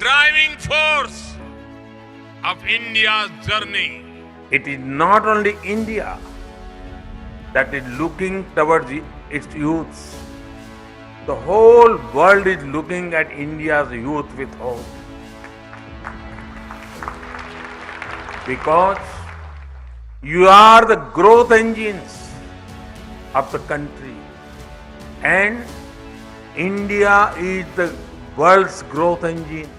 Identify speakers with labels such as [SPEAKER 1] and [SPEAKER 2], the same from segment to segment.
[SPEAKER 1] driving force of India's journey.
[SPEAKER 2] It is not only India that is looking towards its youths. The whole world is looking at India's youth with hope. Because you are the growth engines of the country. And India is the world's growth engine.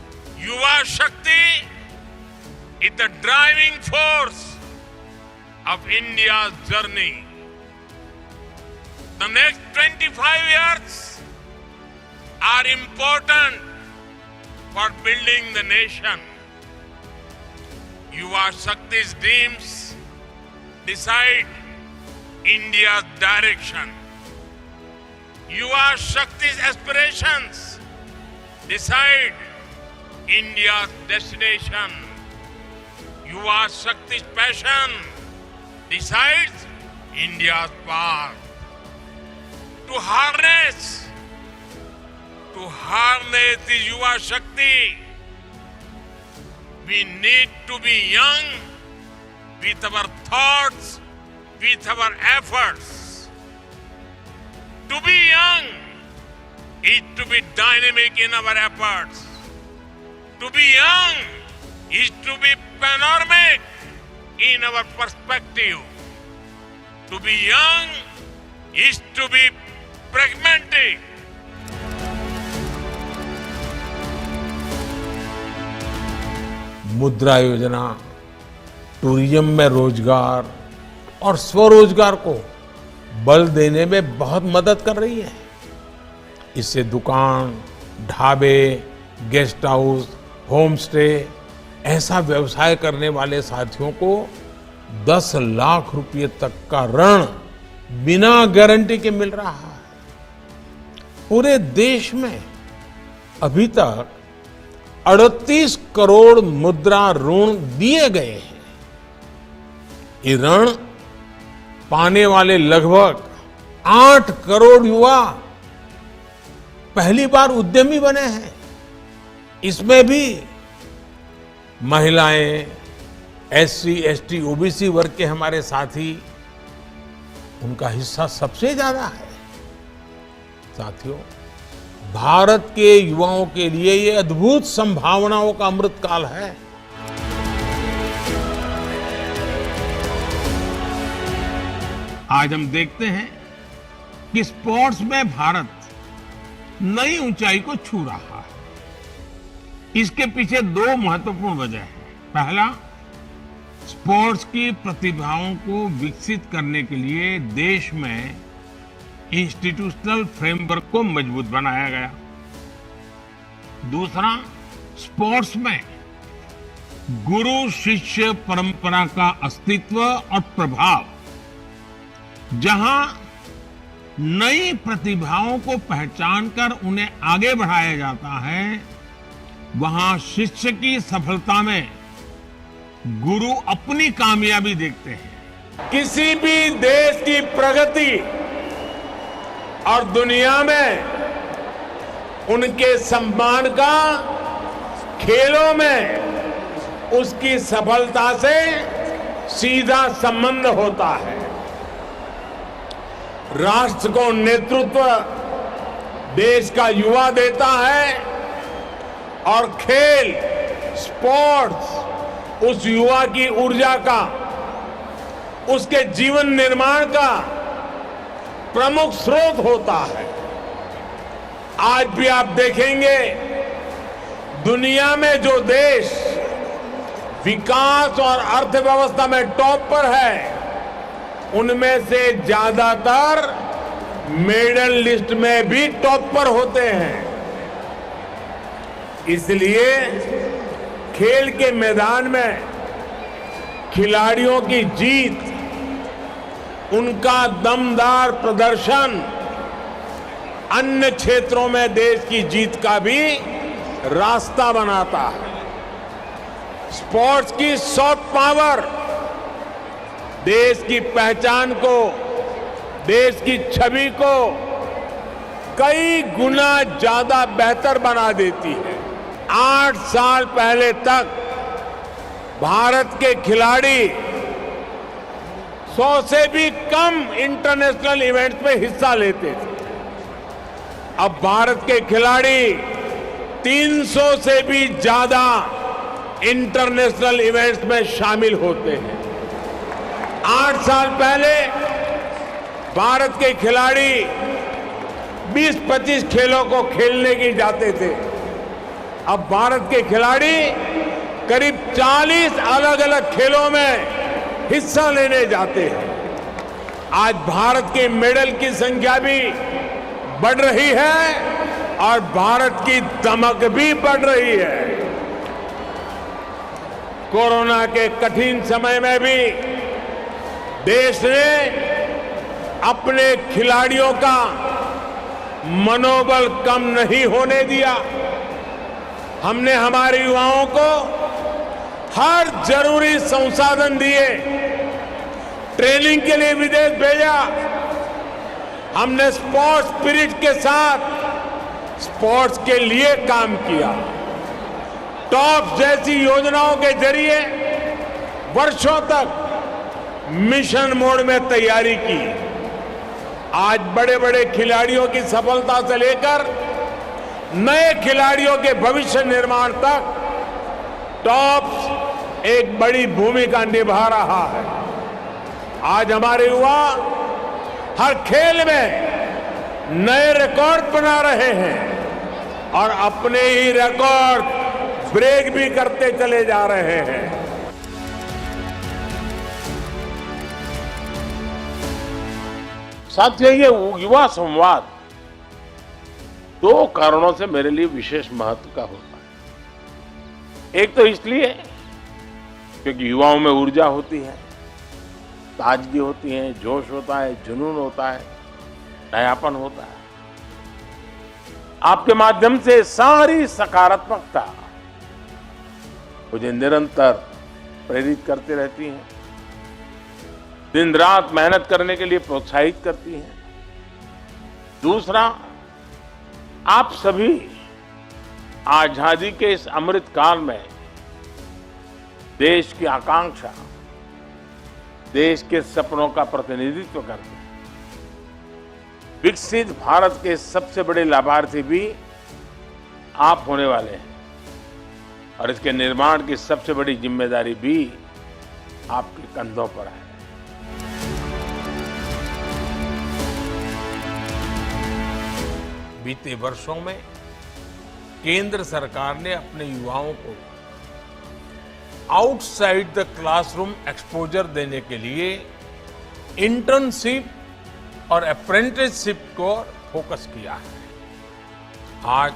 [SPEAKER 1] Yuva Shakti is the driving force of India's journey. The next 25 years are important for building the nation. Yuva Shakti's dreams decide India's direction. Yuva Shakti's aspirations decide India's destination. Yuva Shakti's passion decides India's path. To harness the Yuva Shakti, we need to be young with our thoughts, with our efforts. To be young is to be dynamic in our efforts. To be young is to be panoramic in our perspective. To be young is to be pragmatic.
[SPEAKER 3] मुद्रा योजना tourism में रोजगार और स्वरोजगार को बल देने में बहुत मदद कर रही है। इससे दुकान, ढाबे, गेस्ट हाउस, होम स्टे ऐसा व्यवसाय करने वाले साथियों को 10 लाख रुपए तक का ऋण बिना गारंटी के मिल रहा है। पूरे देश में अभी तक 38 करोड़ मुद्रा ऋण दिए गए हैं। ये ऋण पाने वाले लगभग 8 करोड़ युवा पहली बार उद्यमी बने हैं। इसमें भी महिलाएं, एससी, एसटी, ओबीसी वर्ग के हमारे साथी, उनका हिस्सा सबसे ज्यादा है। साथियों, भारत के युवाओं के लिए ये अद्भुत संभावनाओं का अमृतकाल है। आज हम देखते हैं कि स्पोर्ट्स में भारत नई ऊंचाई को छू रहा है। इसके पीछे 2 महत्वपूर्ण वजह है। पहला, स्पोर्ट्स की प्रतिभाओं को विकसित करने के लिए देश में इंस्टीट्यूशनल फ्रेमवर्क को मजबूत बनाया गया। दूसरा, स्पोर्ट्स में गुरु शिष्य परंपरा का अस्तित्व और प्रभाव, जहां नई प्रतिभाओं को पहचान कर उन्हें आगे बढ़ाया जाता है, वहां शिष्य की सफलता में गुरु अपनी कामयाबी देखते हैं।
[SPEAKER 2] किसी भी देश की प्रगति और दुनिया में उनके सम्मान का खेलों में उसकी सफलता से सीधा संबंध होता है। राष्ट्र को नेतृत्व देश का युवा देता है और खेल, स्पोर्ट्स उस युवा की ऊर्जा का, उसके जीवन निर्माण का प्रमुख स्रोत होता है। आज भी आप देखेंगे, दुनिया में जो देश विकास और अर्थव्यवस्था में टॉप पर है, उनमें से ज्यादातर मेडल लिस्ट में भी टॉप पर होते हैं। इसलिए खेल के मैदान में खिलाड़ियों की जीत, उनका दमदार प्रदर्शन अन्य क्षेत्रों में देश की जीत का भी रास्ता बनाता है। स्पोर्ट्स की सॉफ्ट पावर देश की पहचान को, देश की छवि को कई गुना ज्यादा बेहतर बना देती है। 8 साल पहले तक भारत के खिलाड़ी 100 से भी कम इंटरनेशनल इवेंट्स में हिस्सा लेते थे। अब भारत के खिलाड़ी 300 से भी ज्यादा इंटरनेशनल इवेंट्स में शामिल होते हैं। 8 साल पहले भारत के खिलाड़ी 20-25 खेलों को खेलने के जाते थे। अब भारत के खिलाड़ी करीब 40 अलग अलग खेलों में हिस्सा लेने जाते हैं। आज भारत के मेडल की संख्या भी बढ़ रही है और भारत की दमक भी बढ़ रही है। कोरोना के कठिन समय में भी देश ने अपने खिलाड़ियों का मनोबल कम नहीं होने दिया। हमने हमारे युवाओं को हर जरूरी संसाधन दिए, ट्रेनिंग के लिए विदेश भेजा। हमने स्पोर्ट्स स्पिरिट के साथ स्पोर्ट्स के लिए काम किया। टॉप जैसी योजनाओं के जरिए वर्षों तक मिशन मोड में तैयारी की। आज बड़े बड़े खिलाड़ियों की सफलता से लेकर नए खिलाड़ियों के भविष्य निर्माण तक टॉप्स एक बड़ी भूमिका निभा रहा है। आज हमारे युवा हर खेल में नए रिकॉर्ड बना रहे हैं और अपने ही रिकॉर्ड ब्रेक भी करते चले जा रहे हैं।
[SPEAKER 4] साथियों, ये युवा संवाद 2 कारणों से मेरे लिए विशेष महत्व का होता है। एक तो इसलिए क्योंकि युवाओं में ऊर्जा होती है, ताजगी होती है, जोश होता है, जुनून होता है, नयापन होता है। आपके माध्यम से सारी सकारात्मकता मुझे निरंतर प्रेरित करती रहती है, दिन रात मेहनत करने के लिए प्रोत्साहित करती है। दूसरा, आप सभी आजादी के इस अमृत काल में देश की आकांक्षा, देश के सपनों का प्रतिनिधित्व करते हैं। विकसित भारत के सबसे बड़े लाभार्थी भी आप होने वाले हैं और इसके निर्माण की सबसे बड़ी जिम्मेदारी भी आपके कंधों पर है।
[SPEAKER 3] बीते वर्षों में केंद्र सरकार ने अपने युवाओं को आउटसाइड द क्लासरूम एक्सपोजर देने के लिए इंटर्नशिप और अप्रेंटिसशिप को फोकस किया है। आज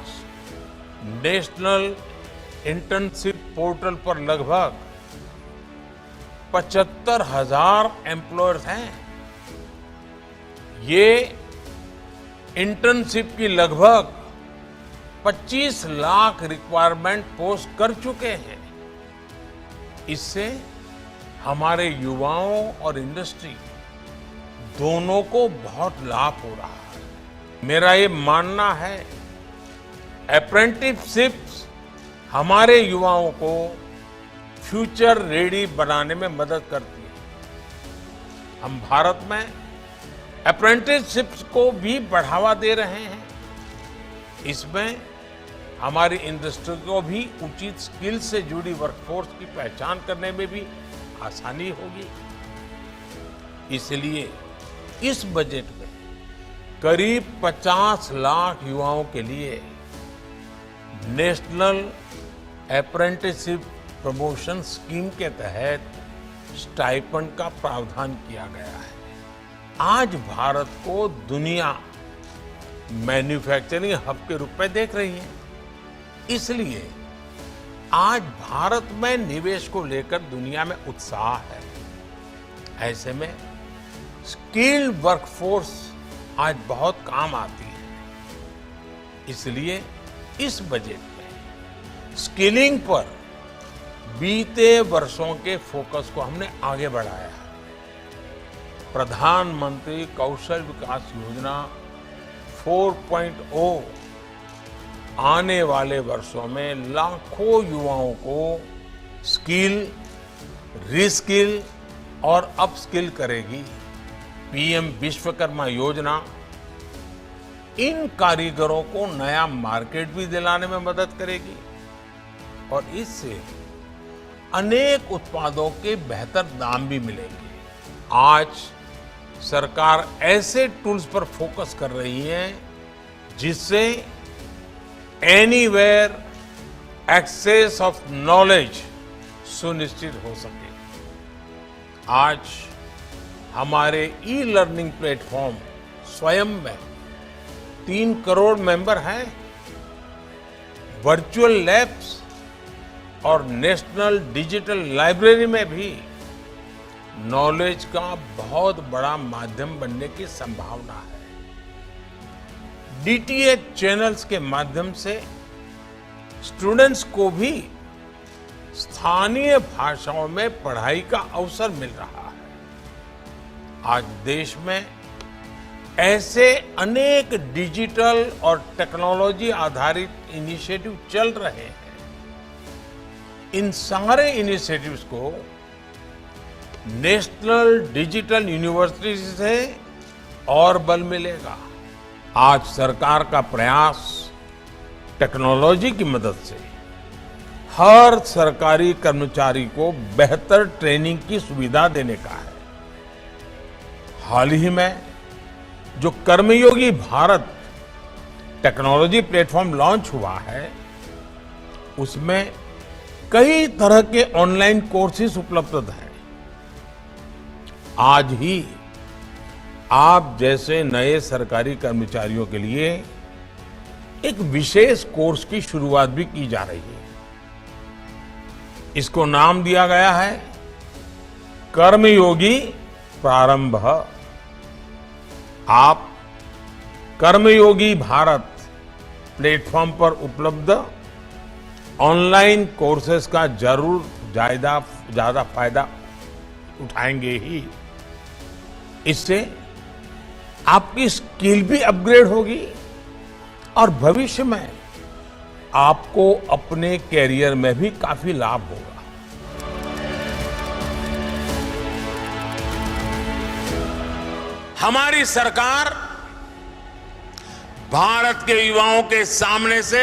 [SPEAKER 3] नेशनल इंटर्नशिप पोर्टल पर लगभग 75,000 एम्प्लॉयर्स हैं। ये इंटर्नशिप की लगभग 25 लाख रिक्वायरमेंट पोस्ट कर चुके हैं। इससे हमारे युवाओं और इंडस्ट्री दोनों को बहुत लाभ हो रहा है। मेरा ये मानना है, अप्रेंटिसशिप्स हमारे युवाओं को फ्यूचर रेडी बनाने में मदद करती है। हम भारत में अप्रेंटिसशिप्स को भी बढ़ावा दे रहे हैं। इसमें हमारी इंडस्ट्री को भी उचित स्किल से जुड़ी वर्कफोर्स की पहचान करने में भी आसानी होगी। इसलिए इस बजट में करीब 50 लाख युवाओं के लिए नेशनल अप्रेंटिसशिप प्रमोशन स्कीम के तहत स्टाइपेंड का प्रावधान किया गया है। आज भारत को दुनिया मैन्युफैक्चरिंग हब के रूप में देख रही है। इसलिए आज भारत में निवेश को लेकर दुनिया में उत्साह है। ऐसे में स्किल्ड वर्कफोर्स आज बहुत काम आती है। इसलिए इस बजट में स्किलिंग पर बीते वर्षों के फोकस को हमने आगे बढ़ाया है। प्रधानमंत्री कौशल विकास योजना 4.0 आने वाले वर्षों में लाखों युवाओं को स्किल, रीस्किल और अपस्किल करेगी। पीएम विश्वकर्मा योजना इन कारीगरों को नया मार्केट भी दिलाने में मदद करेगी और इससे अनेक उत्पादों के बेहतर दाम भी मिलेंगे। आज सरकार ऐसे टूल्स पर फोकस कर रही है जिससे एनीवेयर एक्सेस ऑफ नॉलेज सुनिश्चित हो सके। आज हमारे ई लर्निंग प्लेटफॉर्म स्वयं में 3 करोड़ मेंबर हैं। वर्चुअल लैब्स और नेशनल डिजिटल लाइब्रेरी में भी नॉलेज का बहुत बड़ा माध्यम बनने की संभावना है। डीटीएच चैनल्स के माध्यम से स्टूडेंट्स को भी स्थानीय भाषाओं में पढ़ाई का अवसर मिल रहा है। आज देश में ऐसे अनेक डिजिटल और टेक्नोलॉजी आधारित इनिशिएटिव चल रहे हैं। इन सारे इनिशिएटिव्स को नेशनल डिजिटल यूनिवर्सिटी से और बल मिलेगा। आज सरकार का प्रयास टेक्नोलॉजी की मदद से हर सरकारी कर्मचारी को बेहतर ट्रेनिंग की सुविधा देने का है। हाल ही में जो कर्मयोगी भारत टेक्नोलॉजी प्लेटफॉर्म लॉन्च हुआ है, उसमें कई तरह के ऑनलाइन कोर्सेज उपलब्ध हैं। आज ही आप जैसे नए सरकारी कर्मचारियों के लिए एक विशेष कोर्स की शुरुआत भी की जा रही है। इसको नाम दिया गया है कर्मयोगी प्रारंभ। आप कर्मयोगी भारत प्लेटफॉर्म पर उपलब्ध ऑनलाइन कोर्सेज का जरूर ज्यादा फायदा उठाएंगे ही। इससे आपकी स्किल भी अपग्रेड होगी और भविष्य में आपको अपने कैरियर में भी काफी लाभ होगा।
[SPEAKER 2] हमारी सरकार भारत के युवाओं के सामने से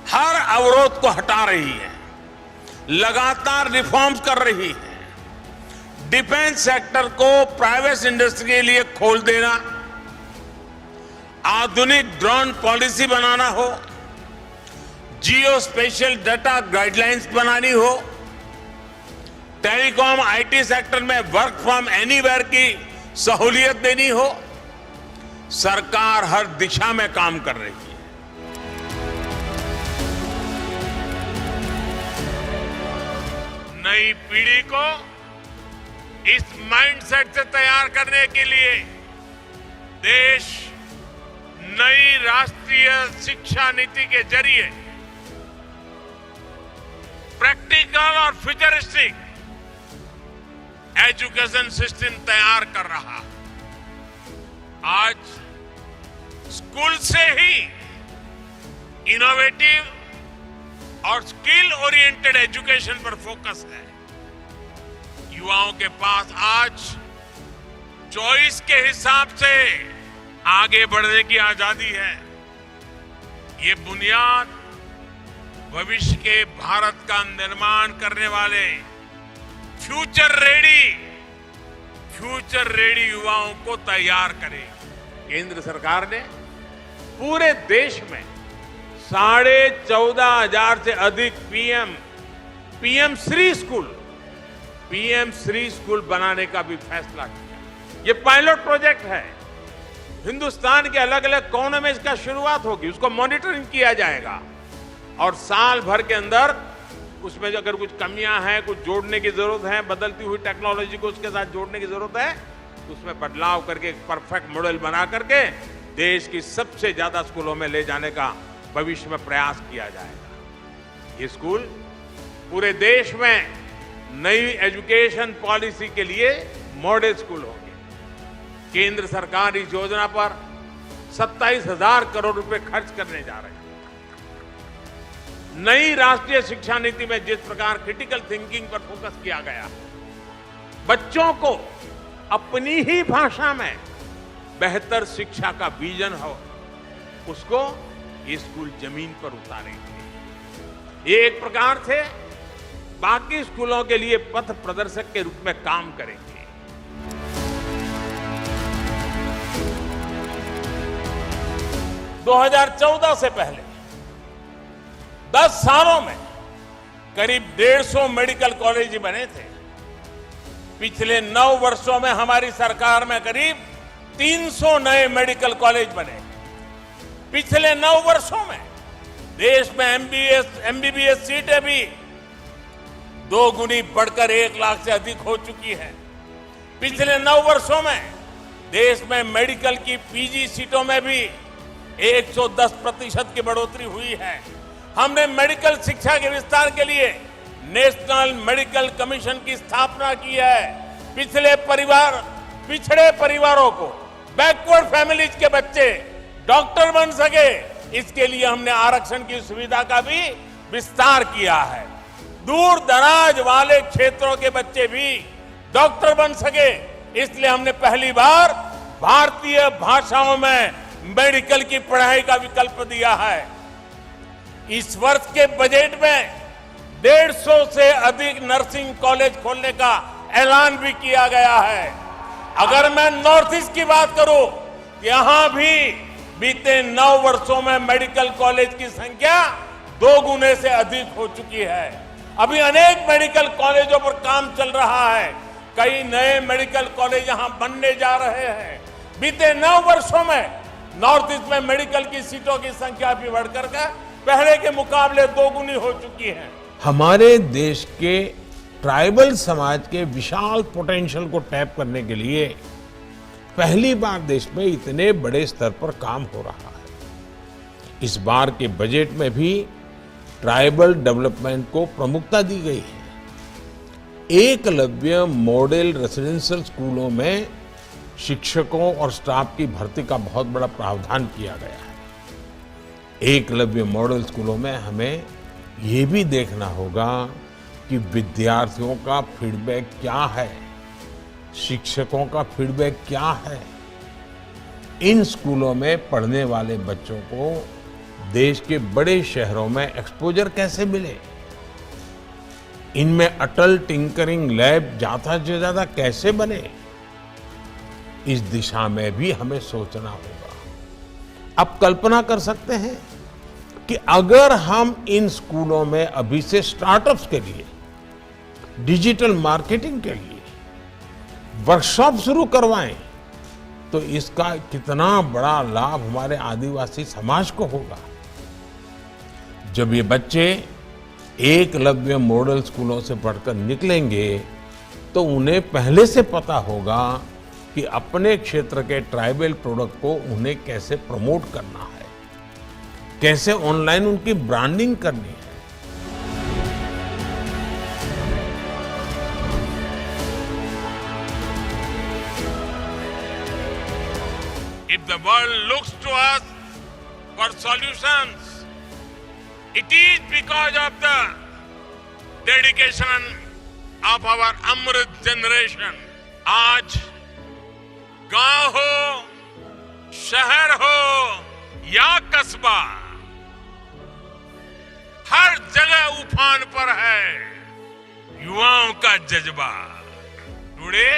[SPEAKER 2] हर अवरोध को हटा रही है, लगातार रिफॉर्म्स कर रही है। डिफेंस सेक्टर को प्राइवेट इंडस्ट्री के लिए खोल देना, आधुनिक ड्रोन पॉलिसी बनाना हो, जियो स्पेशल डाटा गाइडलाइंस बनानी हो, टेलीकॉम आईटी सेक्टर में वर्क फ्रॉम एनीवेयर की सहूलियत देनी हो, सरकार हर दिशा में काम कर रही है।
[SPEAKER 1] नई पीढ़ी को इस माइंडसेट से तैयार करने के लिए देश नई राष्ट्रीय शिक्षा नीति के जरिए प्रैक्टिकल और फ्यूचरिस्टिक एजुकेशन सिस्टम तैयार कर रहा है। आज स्कूल से ही इनोवेटिव और स्किल ओरिएंटेड एजुकेशन पर फोकस है। युवाओं के पास आज चॉइस के हिसाब से आगे बढ़ने की आजादी है। ये बुनियाद भविष्य के भारत का निर्माण करने वाले फ्यूचर रेडी युवाओं को तैयार करेगी।
[SPEAKER 4] केंद्र सरकार ने पूरे देश में 14,500 से अधिक पीएम श्री स्कूल बनाने का भी फैसला किया। ये पायलट प्रोजेक्ट है। हिंदुस्तान के अलग अलग कोनों में इसका शुरुआत होगी, उसको मॉनिटरिंग किया जाएगा और साल भर के अंदर उसमें जो अगर कुछ कमियां हैं, कुछ जोड़ने की जरूरत है, बदलती हुई टेक्नोलॉजी को उसके साथ जोड़ने की जरूरत है, तो उसमें बदलाव करके एक परफेक्ट मॉडल बना करके देश की सबसे ज्यादा स्कूलों में ले जाने का भविष्य में प्रयास किया जाएगा। ये स्कूल पूरे देश में नई एजुकेशन पॉलिसी के लिए मॉडल स्कूल होंगे। केंद्र सरकार इस योजना पर 27,000 करोड़ रुपए खर्च करने जा रहे हैं।
[SPEAKER 1] नई राष्ट्रीय शिक्षा नीति में जिस प्रकार क्रिटिकल थिंकिंग पर फोकस किया गया, बच्चों को अपनी ही भाषा में बेहतर शिक्षा का विजन हो, उसको ये स्कूल जमीन पर उतारेंगे। ये एक प्रकार से बाकी स्कूलों के लिए पथ प्रदर्शक के रूप में काम करेंगे। 2014 से पहले 10 सालों में करीब 150 मेडिकल कॉलेज बने थे। पिछले 9 वर्षों में हमारी सरकार में करीब 300 नए मेडिकल कॉलेज बने। पिछले 9 वर्षों में देश में एमबीबीएस सीटें भी 2 गुनी बढ़कर 1 लाख से अधिक हो चुकी है। पिछले 9 वर्षों में देश में मेडिकल की पीजी सीटों में भी 110% की बढ़ोतरी हुई है। हमने मेडिकल शिक्षा के विस्तार के लिए नेशनल मेडिकल कमीशन की स्थापना की है। पिछड़े परिवारों को, बैकवर्ड फैमिलीज के बच्चे डॉक्टर बन सके, इसके लिए हमने आरक्षण की सुविधा का भी विस्तार किया है। दूर दराज वाले क्षेत्रों के बच्चे भी डॉक्टर बन सके, इसलिए हमने पहली बार भारतीय भाषाओं में मेडिकल की पढ़ाई का विकल्प दिया है। इस वर्ष के बजट में 150 से अधिक नर्सिंग कॉलेज खोलने का ऐलान भी किया गया है। अगर मैं नॉर्थ ईस्ट की बात करूं, यहां भी बीते 9 वर्षों में मेडिकल कॉलेज की संख्या 2 गुने से अधिक हो चुकी है। अभी अनेक मेडिकल कॉलेजों पर काम चल रहा है। कई नए मेडिकल कॉलेज यहां बनने जा रहे हैं। बीते 9 वर्षों में नॉर्थ ईस्ट में मेडिकल की सीटों की संख्या भी बढ़कर पहले के मुकाबले 2 गुनी हो चुकी है।
[SPEAKER 3] हमारे देश के ट्राइबल समाज के विशाल पोटेंशियल को टैप करने के लिए पहली बार देश में इतने बड़े स्तर पर काम हो रहा है। इस बार के बजट में भी ट्राइबल डेवलपमेंट को प्रमुखता दी गई है। एकलव्य मॉडल रेसिडेंशियल स्कूलों में शिक्षकों और स्टाफ की भर्ती का बहुत बड़ा प्रावधान किया गया है। एकलव्य मॉडल स्कूलों में हमें ये भी देखना होगा कि विद्यार्थियों का फीडबैक क्या है, शिक्षकों का फीडबैक क्या है। इन स्कूलों में पढ़ने वाले बच्चों को देश के बड़े शहरों में एक्सपोजर कैसे मिले, इनमें अटल टिंकरिंग लैब ज्यादा से ज्यादा कैसे बने, इस दिशा में भी हमें सोचना होगा। आप कल्पना कर सकते हैं कि अगर हम इन स्कूलों में अभी से स्टार्टअप्स के लिए, डिजिटल मार्केटिंग के लिए वर्कशॉप शुरू करवाएं, तो इसका कितना बड़ा लाभ हमारे आदिवासी समाज को होगा। जब ये बच्चे एकलव्य मॉडल स्कूलों से पढ़कर निकलेंगे तो उन्हें पहले से पता होगा कि अपने क्षेत्र के ट्राइबल प्रोडक्ट को उन्हें कैसे प्रमोट करना है, कैसे ऑनलाइन उनकी ब्रांडिंग करनी है।
[SPEAKER 1] If the world looks to us for solutions, it is because of the dedication of our Amrit generation. आज गांव हो, शहर हो या कस्बा, हर जगह उफान पर है युवाओं का जज्बा। Today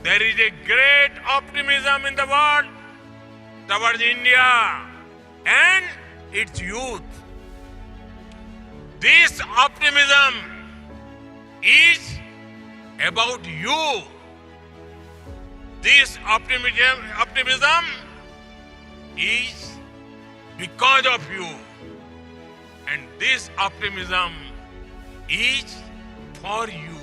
[SPEAKER 1] there is a great optimism in the world towards India and its youth. This optimism is about you. This optimism is because of you. And this optimism is for you.